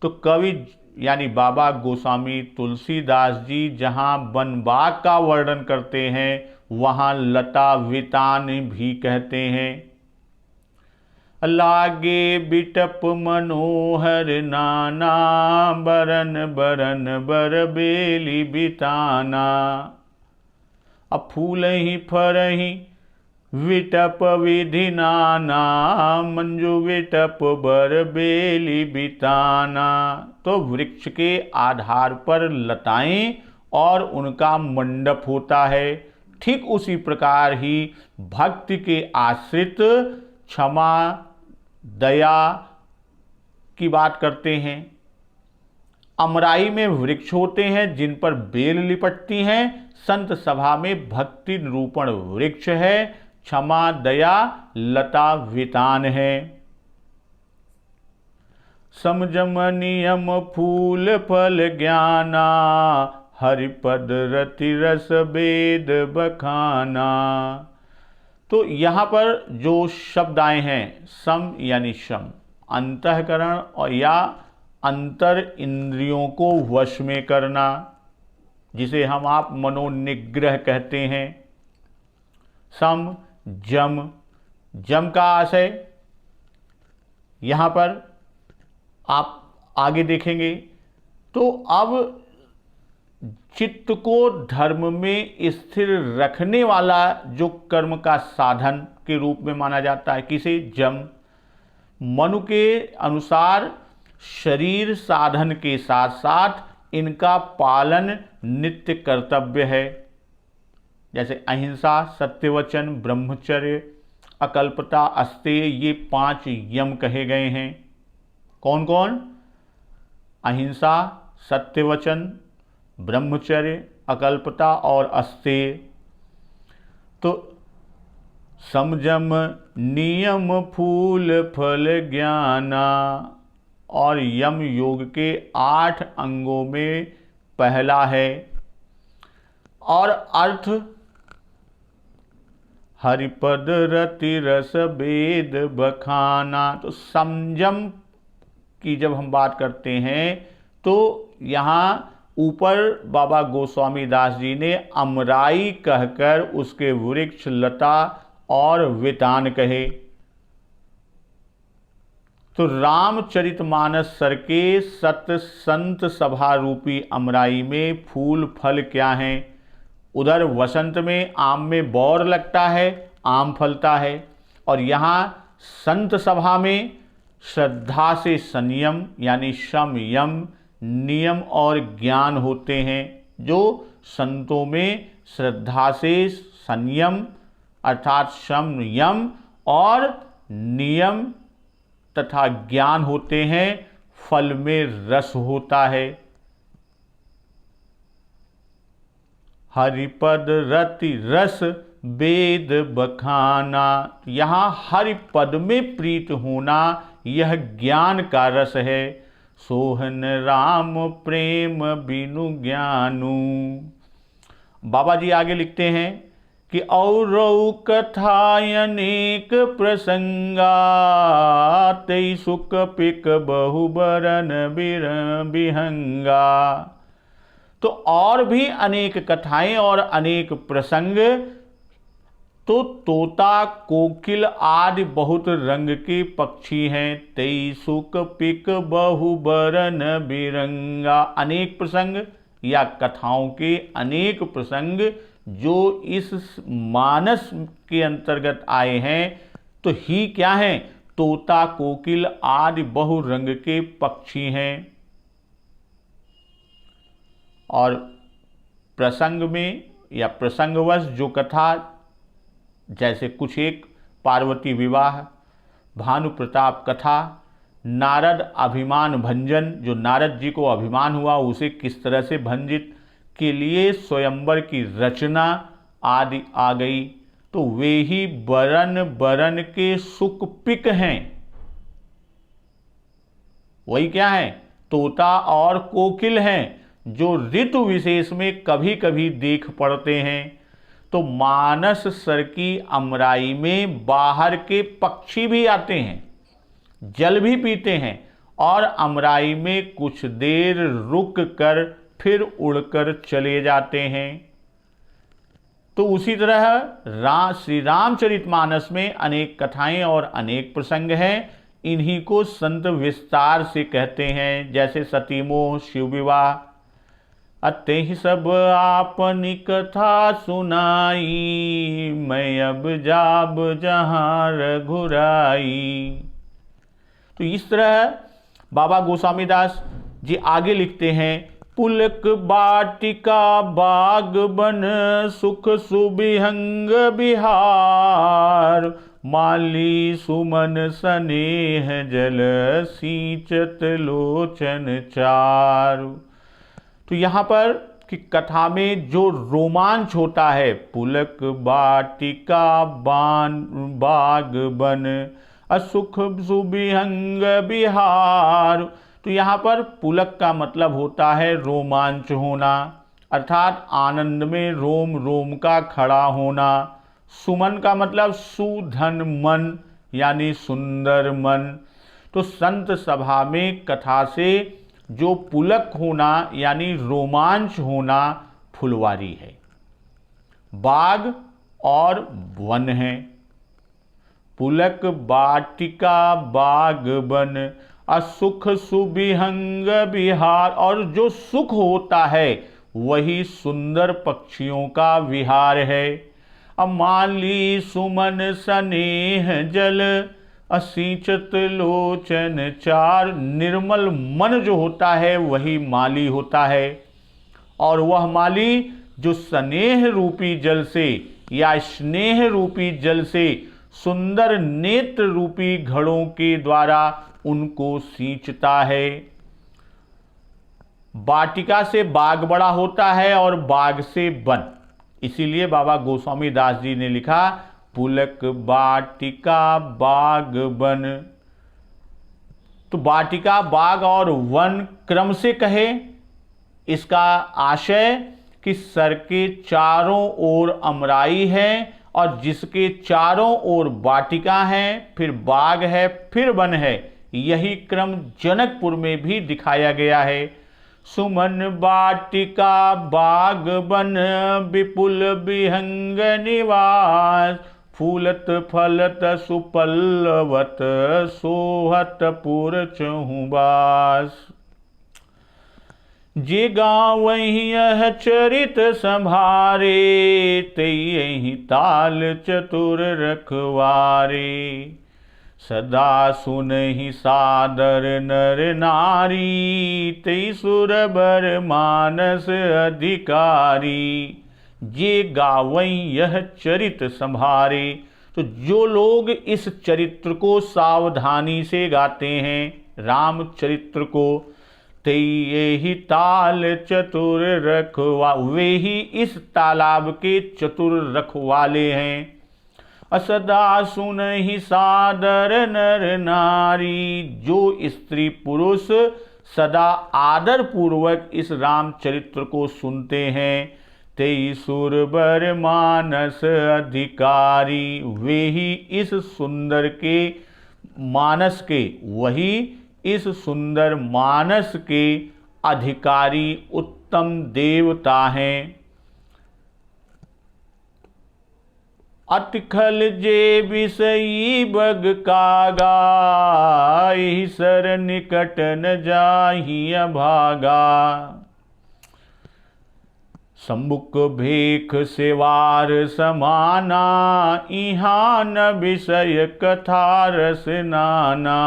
S1: तो कवि यानी बाबा गोस्वामी तुलसीदास जी जहाँ वन बाग का वर्णन करते हैं वहाँ लता वितान भी कहते हैं। लागे बिटप मनोहर नाना, बरन बरन बर बेली बिताना। अब फूल ही फरही विटप विधि नाना, मंजू विटप बर बेली बिताना। तो वृक्ष के आधार पर लताएं और उनका मंडप होता है। ठीक उसी प्रकार ही भक्ति के आश्रित क्षमा दया की बात करते हैं। अमराई में वृक्ष होते हैं जिन पर बेल लिपटती हैं। संत सभा में भक्ति निरूपण वृक्ष है, क्षमा दया लता वितान है। समझम नियम फूल फल ज्ञाना, हरिपद रति रस वेद बखाना। तो यहाँ पर जो शब्द आए हैं सम यानी शम, अंतःकरण और या अंतर इंद्रियों को वश में करना, जिसे हम आप मनोनिग्रह कहते हैं। सम जम, जम का आशय यहाँ पर आप आगे देखेंगे। तो अब चित्त को धर्म में स्थिर रखने वाला जो कर्म का साधन के रूप में माना जाता है, किसे? जम। मनु के अनुसार शरीर साधन के साथ साथ इनका पालन नित्य कर्तव्य है, जैसे अहिंसा, सत्यवचन, ब्रह्मचर्य अकल्पता, अस्तेय, ये 5 यम कहे गए हैं। कौन कौन? अहिंसा, सत्यवचन, ब्रह्मचर्य, अकल्पता और अस्तेय। तो समजम, नियम, फूल फल ज्ञाना, और यम योग के 8 अंगों में पहला है। और अर्थ हरिपद रति रस वेद बखाना। तो संयम की जब हम बात करते हैं तो यहाँ ऊपर बाबा गोस्वामी दास जी ने अमराई कहकर उसके वृक्ष, लता और वितान कहे। तो रामचरितमानस सर के सत संत सभा रूपी अमराई में फूल फल क्या हैं? उधर वसंत में आम में बौर लगता है, आम फलता है, और यहाँ संत सभा में श्रद्धा से संयम यानी शम यम, नियम और ज्ञान होते हैं। जो संतों में श्रद्धा से संयम अर्थात शम यम और नियम तथा ज्ञान होते हैं, फल में रस होता है। हरिपद रति रस वेद बखाना, यहाँ हरिपद में प्रीत होना यह ज्ञान का रस है। सोहन राम प्रेम बिनु ज्ञानु। बाबा जी आगे लिखते हैं कि और कथा अनेक प्रसंगा, तई सुख पिक बहुबरन बिहंगा। तो और भी अनेक कथाएं और अनेक प्रसंग, तो तोता कोकिल आदि बहुत रंग के पक्षी हैं। तई सुख पिक बहुबरन बिरंगा, अनेक प्रसंग या कथाओं के अनेक प्रसंग जो इस मानस के अंतर्गत आए हैं, तो ही क्या हैं? तोता कोकिल आदि बहुरंग के पक्षी हैं। और प्रसंग में या प्रसंगवश जो कथा, जैसे कुछ एक पार्वती विवाह, भानु प्रताप कथा, नारद अभिमान भंजन, जो नारद जी को अभिमान हुआ उसे किस तरह से भंजित के लिए स्वयंवर की रचना आदि आ गई। तो वे ही बरन बरन के सुख पिक हैं। वही क्या है? तोता और कोकिल हैं, जो ऋतु विशेष में कभी कभी देख पड़ते हैं। तो मानस सर की अमराई में बाहर के पक्षी भी आते हैं, जल भी पीते हैं, और अमराई में कुछ देर रुक कर फिर उड़कर चले जाते हैं। तो उसी तरह श्री रामचरितमानस में अनेक कथाएं और अनेक प्रसंग हैं। इन्हीं को संत विस्तार से कहते हैं, जैसे सतीमोह, शिव विवाह। अतः सब आपनी कथा सुनाई, मैं अब जाब जहां रघुराई। तो इस तरह बाबा गोस्वामी दास जी आगे लिखते हैं, पुलक बाटिका बाग बन, सुख सुबिहंग बिहार, माली सुमन स्नेह जल, सींचत लोचन चार। तो यहाँ पर कि कथा में जो रोमांच होता है, पुलक बाटिका बाग बन, असुख सुबिहंग बिहार। तो यहाँ पर पुलक का मतलब होता है रोमांच होना, अर्थात आनंद में रोम रोम का खड़ा होना। सुमन का मतलब सुधन मन यानी सुंदर मन। तो संत सभा में कथा से जो पुलक होना यानी रोमांच होना फुलवारी है। बाग और वन है। पुलक बाटिका बाग बन, असुख सुबिहंग विहार। और जो सुख होता है वही सुंदर पक्षियों का विहार है। अमाली सुमन स्नेह जल, असींचत लोचन चार। निर्मल मन जो होता है वही माली होता है, और वह माली जो स्नेह रूपी जल से या स्नेह रूपी जल से सुंदर नेत्र रूपी घड़ों के द्वारा उनको सींचता है। वाटिका से बाग बड़ा होता है और बाग से वन, इसीलिए बाबा गोस्वामी दास जी ने लिखा पुलक वाटिका बाग वन। तो वाटिका, बाग और वन क्रम से कहे, इसका आशय कि सर के चारों ओर अमराई है और जिसके चारों ओर वाटिका है, फिर बाग है, फिर वन है। यही क्रम जनकपुर में भी दिखाया गया है। सुमन वाटिका बाग वन विपुल विहंग निवास, फूलत फलत सुपल्लवत सोहत पुर चहुबास। जे गावहि यह चरित संभारे, तैहि ताल चतुर रखवारे। सदा सुनहि सादर नर नारी, तै सुर बर मानस अधिकारी। जे गावई यह चरित संभारे, तो जो लोग इस चरित्र को सावधानी से गाते हैं, रामचरित्र को, ते ही ताल चतुर रखवा, वे ही इस तालाब के चतुर रखवाले हैं। असदा सुनहि सादर नर नारी, जो स्त्री पुरुष सदा आदर पूर्वक इस रामचरित्र को सुनते हैं, ते सुर बर मानस अधिकारी, वे ही इस सुंदर के मानस के, वही इस सुंदर मानस के अधिकारी उत्तम देवता हैं। अटखल जे विषयी बग कागा, एहि सर निकट न जाहि अभागा। सम्मुख भेख सेवार समाना, इहाँ न विषय कथा रस नाना।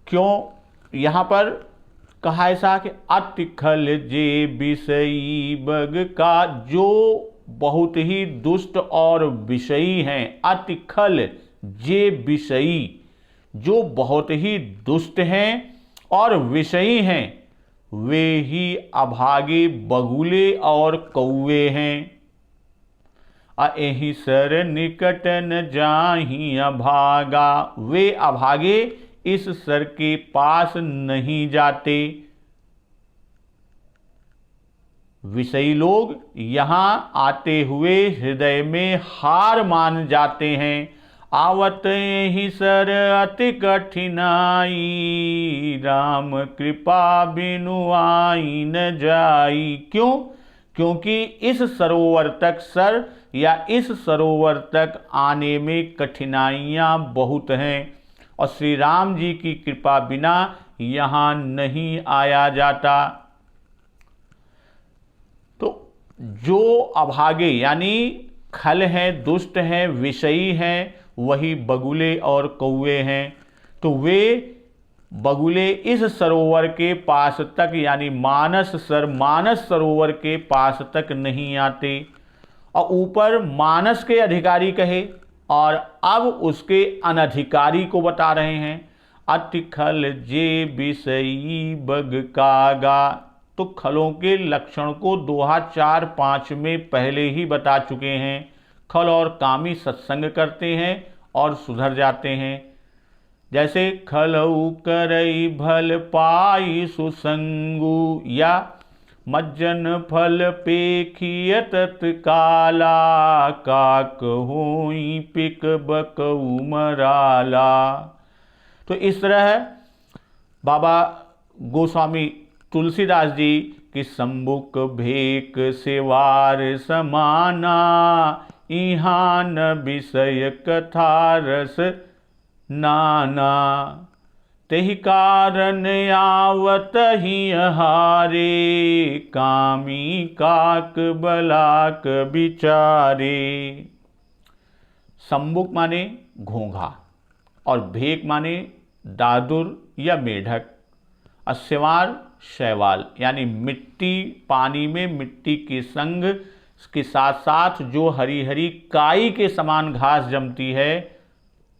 S1: क्यों यहाँ पर कहा ऐसा कि अतिखल जे विषयी बग का, जो बहुत ही दुष्ट और विषयी हैं। अतिखल जे विषयी, जो बहुत ही दुष्ट हैं और विषयी हैं, वे ही अभागे बगुले और कौवे हैं। एहि सर निकट न जाहि अभागा, वे अभागे इस सर के पास नहीं जाते। विषयी लोग यहां आते हुए हृदय में हार मान जाते हैं। आवत ही सर अति कठिनाई, राम कृपा बिनु आई न जाई। क्यों? क्योंकि इस सरोवर तक सर या इस सरोवर तक आने में कठिनाइयां बहुत हैं और श्री राम जी की कृपा बिना यहाँ नहीं आया जाता। तो जो अभागे यानी खल हैं, दुष्ट हैं, विषयी हैं, वही बगुले और कौवे हैं। तो वे बगुले इस सरोवर के पास तक यानी मानस सरोवर के पास तक नहीं आते और ऊपर मानस के अधिकारी कहे और अब उसके अनधिकारी को बता रहे हैं। अतिखल जे विषयी बग कागा, तो खलों के लक्षण को दोहा 4-5 में पहले ही बता चुके हैं। खल और कामी सत्संग करते हैं और सुधर जाते हैं। जैसे खलऊ करई भल पाई सुसंगु, या मज्जन फल पेखियत काला, काक होई पिक बकऊ मराला। तो इस तरह बाबा गोस्वामी तुलसीदास जी की सम्मुख भेक सेवार समाना, इहाँ न विषय कथा रस नाना। तेहि कारण आवत ही हारे, कामी काक बलाक बिचारे। सम्मुख माने घोंघा और भेक माने दादुर या मेढक, अस्यवार शैवाल यानी मिट्टी, पानी में मिट्टी के संग इसके साथ साथ जो हरी हरी काई के समान घास जमती है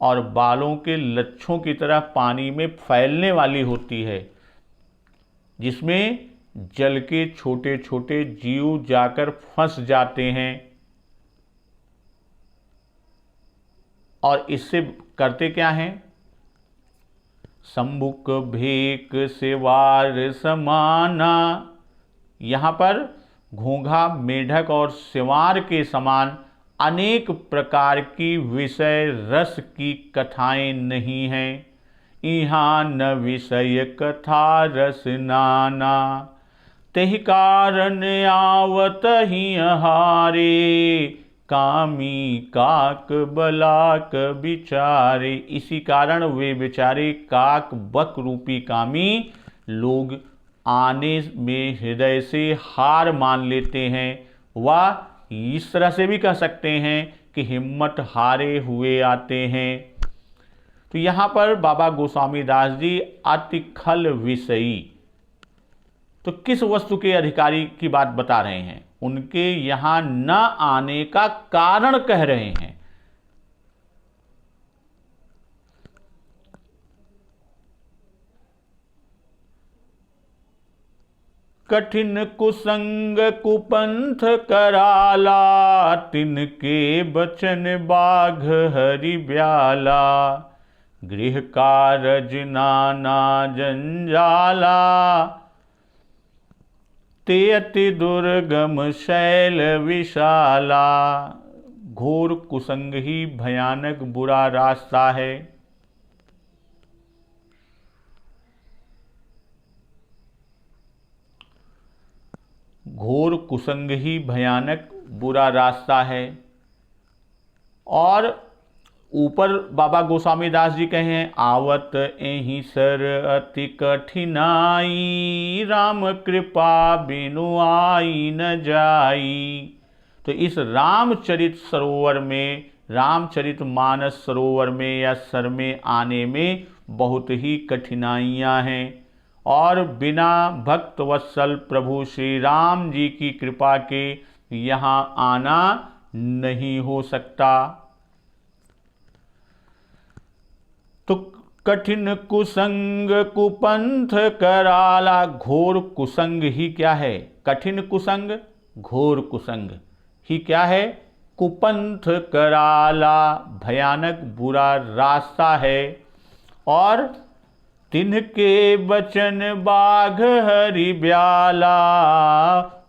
S1: और बालों के लच्छों की तरह पानी में फैलने वाली होती है, जिसमें जल के छोटे छोटे जीव जाकर फंस जाते हैं और इससे करते क्या हैं? संबुक भेक सेवार समाना, यहाँ पर घोंघा, मेढक और सिवार के समान अनेक प्रकार की विषय रस की कथाएं नहीं हैं। यहाँ न विषय कथा रस नाना, तेहि कारण आवत ही हारे, कामी काक बलाक बिचारे। इसी कारण वे बेचारे काक बक रूपी कामी लोग आने में हृदय से हार मान लेते हैं, व इस तरह से भी कह सकते हैं कि हिम्मत हारे हुए आते हैं। तो यहाँ पर बाबा गोस्वामी दास जी अति खल विषयी, तो किस वस्तु के अधिकारी की बात बता रहे हैं? उनके यहां न आने का कारण कह रहे हैं। कठिन कुसंग कुपंथ कराला, तिनके बचन बाघ हरि ब्याला, गृह कारज नाना जंजाला, ते अति दुर्गम शैल विशाला। घोर कुसंग ही भयानक बुरा रास्ता है। घोर कुसंग ही भयानक बुरा रास्ता है। और ऊपर बाबा गोस्वामी दास जी कहे हैं, आवत एहि सर अति कठिनाई, राम कृपा बिनु आई न जाई। तो इस रामचरित सरोवर में, रामचरित मानस सरोवर में या सर में आने में बहुत ही कठिनाइयां हैं और बिना भक्त वत्सल प्रभु श्री राम जी की कृपा के यहाँ आना नहीं हो सकता। तो कठिन कुसंग कुपंथ कराला, घोर कुसंग ही क्या है? कठिन कुसंग, घोर कुसंग ही क्या है? कुपंथ कराला, भयानक बुरा रास्ता है। और तिनके बचन बाघ हरि ब्याला,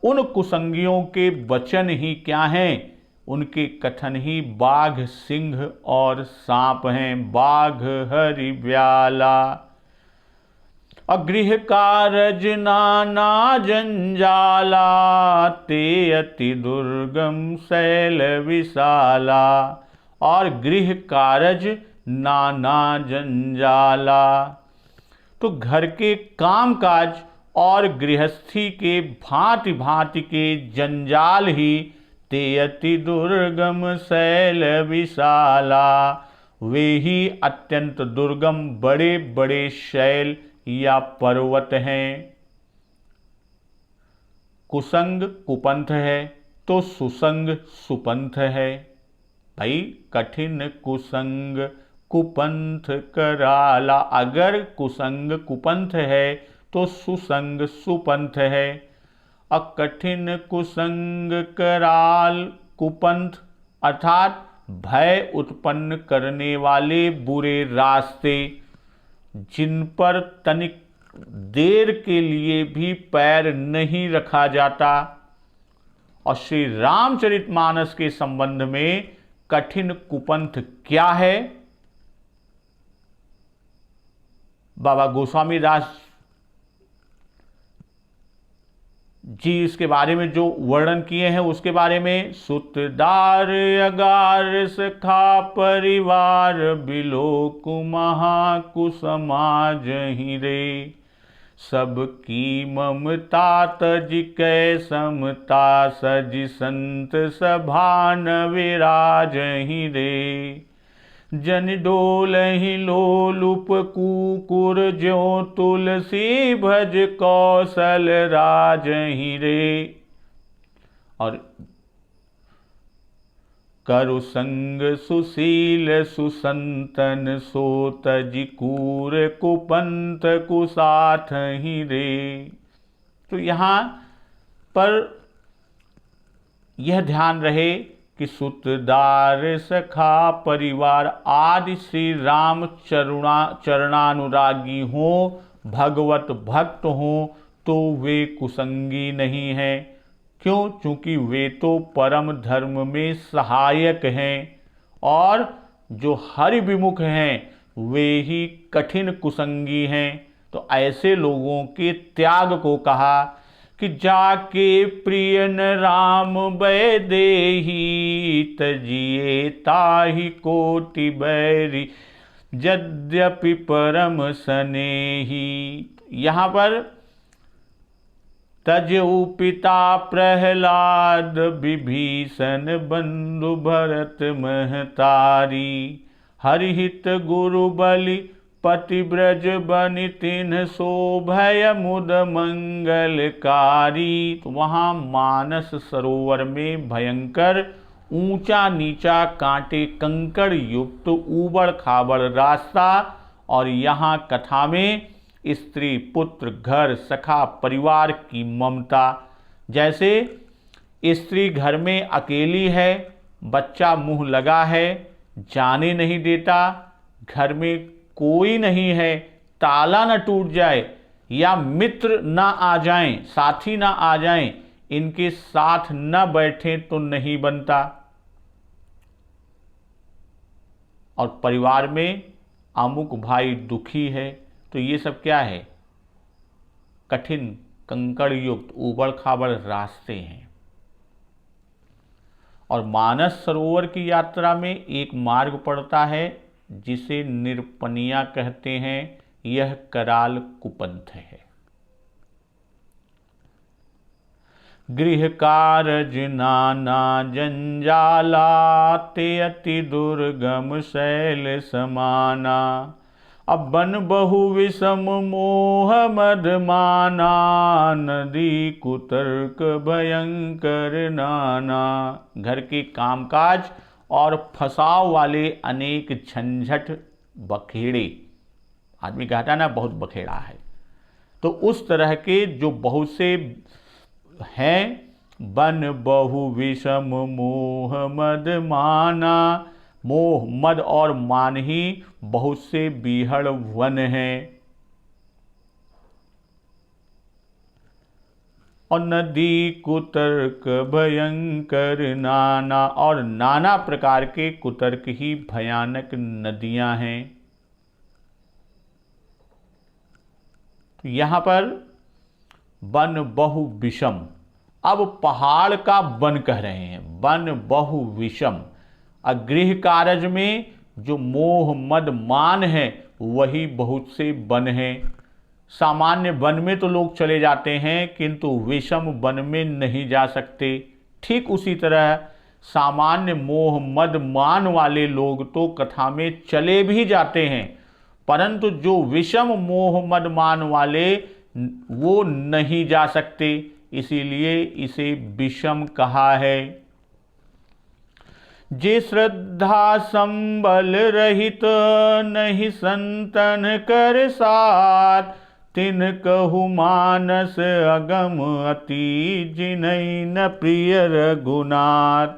S1: उन कुसंगियों के वचन ही क्या हैं? उनके कथन ही बाघ, सिंह और सांप हैं। बाघ हरि ब्याला। अगृह कारज नाना जंजाला, ते अति दुर्गम शैल विशाला। और गृह कारज नाना जंजाला, तो घर के कामकाज और गृहस्थी के भांति भांति के जंजाल ही ते अति दुर्गम शैल विशाला, वे ही अत्यंत दुर्गम बड़े बड़े शैल या पर्वत हैं। कुसंग कुपंथ है तो सुसंग सुपंथ है। भाई कठिन कुसंग कुपंथ कराला, अगर कुसंग कुपंथ है तो सुसंग सुपंथ है। अकठिन कुसंग कराल कुपंथ अर्थात भय उत्पन्न करने वाले बुरे रास्ते, जिन पर तनिक देर के लिए भी पैर नहीं रखा जाता। और श्री रामचरितमानस के संबंध में कठिन कुपंथ क्या है, बाबा गोस्वामी दास जी इसके बारे में जो वर्णन किए हैं उसके बारे में, सुतदार अगार सखा परिवार, बिलोक महाकुसमाज ही रे, सबकी ममता तज कै समता, सज संत सभा न विराज ही रे, जन डोल ही लोलुप कुकुर, ज्यो तुलसी भज कौशल राज ही रे। और करु संग सुशील सुसंतन सो तजि कूर कुपंत कुसाथ ही रे। तो यहाँ पर यह ध्यान रहे कि सुतदार सखा परिवार आदि श्री राम चरणानुरागी हो, भगवत भक्त हो, तो वे कुसंगी नहीं हैं। क्यों? चूंकि वे तो परम धर्म में सहायक हैं, और जो हरि विमुख हैं वे ही कठिन कुसंगी हैं। तो ऐसे लोगों के त्याग को कहा कि जाके प्रिय न राम बैदेही, तजिए ताहि कोटि बैरी यद्यपि परम स्नेही। यहाँ पर तजऊ पिता प्रहलाद विभीषण बंधु भरत महतारी, हरिहित गुरु बलि पतिव्रज बनि तिन्ह शोभय मुद मंगलकारी। तो वहाँ मानस सरोवर में भयंकर ऊंचा नीचा कांटे कंकड़ युक्त ऊबड़ खाबड़ रास्ता, और यहाँ कथा में स्त्री पुत्र घर सखा परिवार की ममता। जैसे स्त्री घर में अकेली है, बच्चा मुंह लगा है, जाने नहीं देता, घर में कोई नहीं है, ताला न टूट जाए या मित्र ना आ जाएं, साथी ना आ जाएं, इनके साथ न बैठें तो नहीं बनता। और परिवार में अमुक भाई दुखी है, तो ये सब क्या है? कठिन कंकड़ युक्त ऊबड़ खाबड़ रास्ते हैं। और मानस सरोवर की यात्रा में एक मार्ग पड़ता है जिसे निरपनिया कहते हैं। यह कराल कुपंथ है। गृह कारज नाना जंजाला, ते अति दुर्गम शैल समाना, अब बन बहु विषम मोह मद माना, नदी कुतर्क भयंकर नाना। घर के कामकाज और फसाव वाले अनेक झंझट बखेड़े, आदमी कहता ना बहुत बखेड़ा है, तो उस तरह के जो बहुत से हैं, बन बहु विषम मोह मद माना, मोह मद और मान ही बहुत से बीहड़ वन हैं। और नदी कुतर्क भयंकर नाना, और नाना प्रकार के कुतर्क ही भयानक नदियां हैं। तो यहां पर वन बहु विषम, अब पहाड़ का वन कह रहे हैं, वन बहु विषम। गृह कारज में जो मोह मद मान है वही बहुत से वन हैं। सामान्य वन में तो लोग चले जाते हैं, किंतु विषम वन में नहीं जा सकते। ठीक उसी तरह सामान्य मोह मद मान वाले लोग तो कथा में चले भी जाते हैं, परंतु जो विषम मोह मद मान वाले वो नहीं जा सकते, इसीलिए इसे विषम कहा है। जे श्रद्धा संबल रहित, नहीं संतन कर साथ, तिन कहु मानस अगम अति, जिन्है न प्रिय रघुनाथ।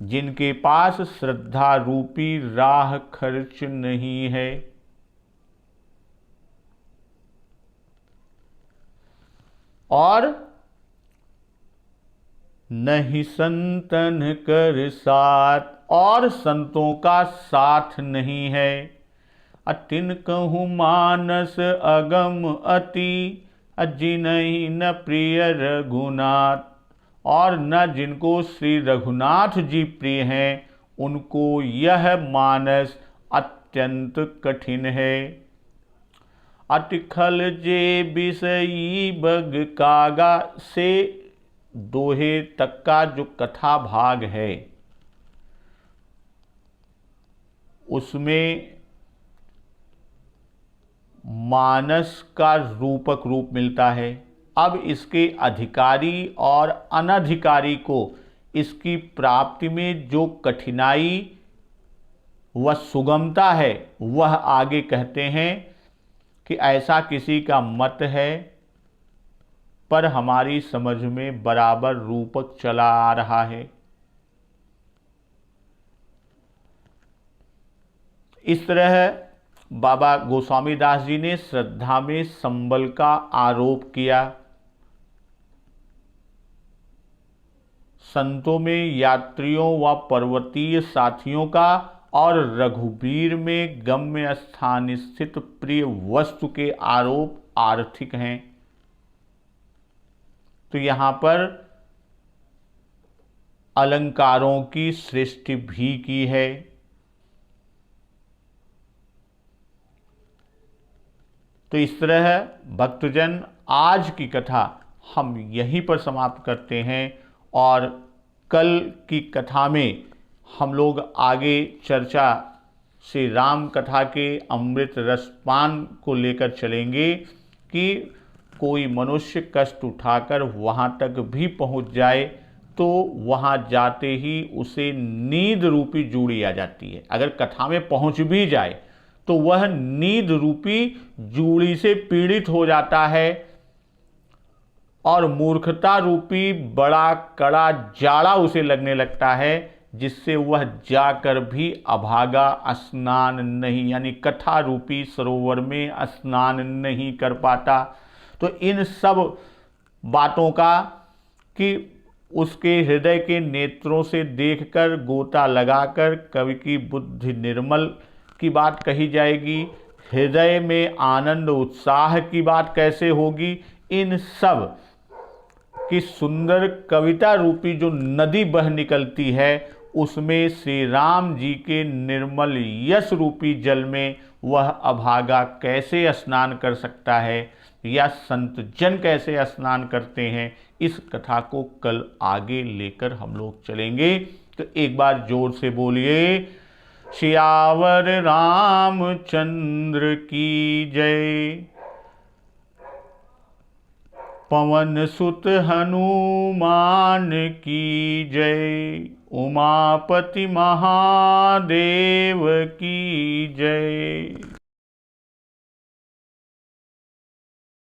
S1: जिनके पास श्रद्धा रूपी राह खर्च नहीं है। और नहीं संतन कर साथ, और संतों का साथ नहीं है। अतिन कहूँ मानस अगम अति, जिन्है न प्रिय रघुनाथ, और न जिनको श्री रघुनाथ जी प्रिय हैं उनको यह मानस अत्यंत कठिन है। अतिखल जे विषयी बग कागा से दोहे तक का जो कथा भाग है उसमें मानस का रूपक रूप मिलता है। अब इसके अधिकारी और अनधिकारी को इसकी प्राप्ति में जो कठिनाई व सुगमता है वह आगे कहते हैं कि ऐसा किसी का मत है, पर हमारी समझ में बराबर रूपक चला आ रहा है। इस तरह बाबा गोस्वामी दास जी ने श्रद्धा में संबल का आरोप किया। संतों में यात्रियों व पर्वतीय साथियों का और रघुवीर में गम्य स्थान स्थित प्रिय वस्तु के आरोप आर्थिक हैं। तो यहां पर अलंकारों की सृष्टि भी की है। तो इस तरह भक्तजन आज की कथा हम यहीं पर समाप्त करते हैं और कल की कथा में हम लोग आगे चर्चा श्री राम कथा के अमृत रसपान को लेकर चलेंगे कि कोई मनुष्य कष्ट उठाकर वहाँ तक भी पहुँच जाए तो वहाँ जाते ही उसे नींद रूपी जूड़ी आ जाती है। अगर कथा में पहुँच भी जाए तो वह नींद रूपी जूड़ी से पीड़ित हो जाता है और मूर्खता रूपी बड़ा कड़ा जाड़ा उसे लगने लगता है, जिससे वह जाकर भी अभागा स्नान नहीं, यानी कथा रूपी सरोवर में स्नान नहीं कर पाता। तो इन सब बातों का कि उसके हृदय के नेत्रों से देखकर गोता लगाकर कवि की बुद्धि निर्मल की बात कही जाएगी, हृदय में आनंद उत्साह की बात कैसे होगी, इन सब की सुंदर कविता रूपी जो नदी बह निकलती है उसमें श्री राम जी के निर्मल यश रूपी जल में वह अभागा कैसे स्नान कर सकता है या संत जन कैसे स्नान करते हैं, इस कथा को कल आगे लेकर हम लोग चलेंगे। तो एक बार जोर से बोलिए, सियावर रामचंद्र की जय, पवन सुत हनुमान की जय, उमापति महादेव की जय।